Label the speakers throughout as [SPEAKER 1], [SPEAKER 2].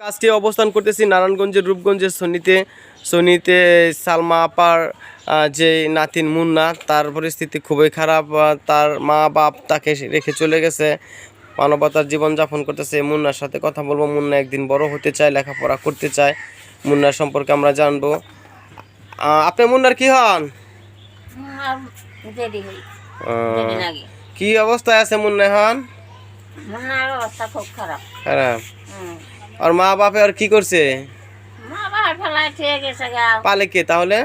[SPEAKER 1] আজকে অবস্থান করতেছি নারায়ণগঞ্জের রূপগঞ্জের সনিতে সালমা আপার যে নাতিন মুন্না তার পরিস্থিতি খুবই খারাপ। তার মা বাপ তাকে রেখে চলে গেছে, মানবতার জীবনযাপন করতেছে। মুন্নার সাথে কথা বলবো। মুন্না একদিন বড় হতে চায়, লেখাপড়া করতে চায়। মুন্নার সম্পর্কে আমরা জানবো। আপনি মুন্নার কি হন? কি অবস্থায় আছে মুন্না হন?
[SPEAKER 2] মুন্নার অবস্থা খুব খারাপ।
[SPEAKER 1] খারাপ। আর মা বাপে আর কি করছে?
[SPEAKER 2] মা বাবা ফেলাই ঠিক গেছে গা।
[SPEAKER 1] পালে কে তাহলে?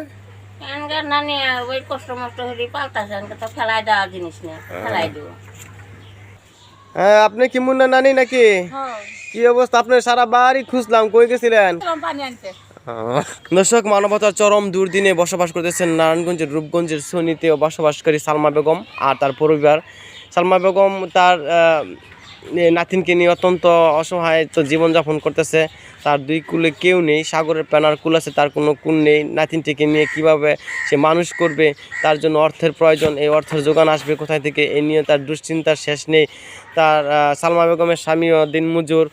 [SPEAKER 2] নানি ওই কষ্ট মষ্ট হলে পাল্টাছে, তো ফেলাই দেওয়ার জিনিস না, ফেলাই দেবো।
[SPEAKER 1] হ্যাঁ, আপনি কি মুন্না নানি নাকি? কি অবস্থা? আপনার সারা বাড়ি খুঁজলাম, কই গেছিলেন? দর্শক, মানবতার চরম দুর্দিনে বসবাস করতেছেন নারায়ণগঞ্জের রূপগঞ্জের সনিতে বসবাসকারী সালমা বেগম আর তার পরিবার। সালমা বেগম তার নাতিনকে নিয়ে অত্যন্ত অসহায় তো জীবনযাপন করতেছে। তার দুই কুলে কেউ নেই, সাগরের প্যানার কুল আছে, তার কোনো কুল নেই। নাতিনটিকে নিয়ে কিভাবে সে মানুষ করবে? তার জন্য অর্থের প্রয়োজন। এই অর্থের যোগান আসবে কোথায় থেকে? এ নিয়ে তার দুশ্চিন্তার শেষ নেই। তার সালমা বেগমের স্বামীও দিনমজুর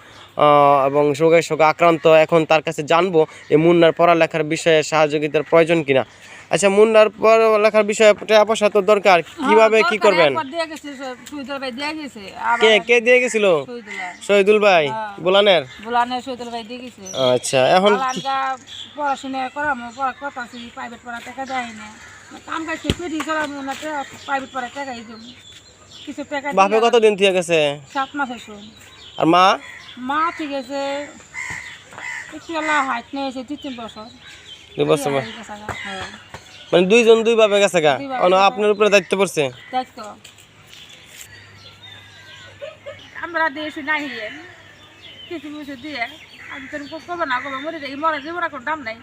[SPEAKER 1] এবং রোগে আক্রান্ত। এখন তার কাছে জানবো এই মুন্নার পড়ালেখার বিষয়ে সহযোগিতার প্রয়োজন কিনা। আচ্ছা, মুন্নার পড়ালেখার বিষয়ে টাকা পয়সা তো দরকার, কিভাবে কি করবেন? কে দিয়ে গেছিল? শহীদুল ভাই বুলানের। আচ্ছা, এখন
[SPEAKER 2] পড়াশোনা করা করতেছি, প্রাইভেট পড়া টাকা দেয় না, কাম কাজ প্রাইভেট পড়া টাকা কিছু টাকা।
[SPEAKER 1] বাপে কতদিন থেকে গেছে?
[SPEAKER 2] 7 মাস হয়েছে।
[SPEAKER 1] আর মা?
[SPEAKER 2] মা ঠিক আছে, একটু হাইট নিয়েছে 2-3 বছর।
[SPEAKER 1] 2 বছর। মানে দুইজন দুই ভাবে গেছে গা। আপনার উপরে দায়িত্ব পড়ছে?
[SPEAKER 2] দায়িত্ব আমরা দিয়েছি নাই, কিছু কিছু দিয়ে আমি তো করবো না, মরে যাই, মরে যাবো না, কোনো দাম নাই।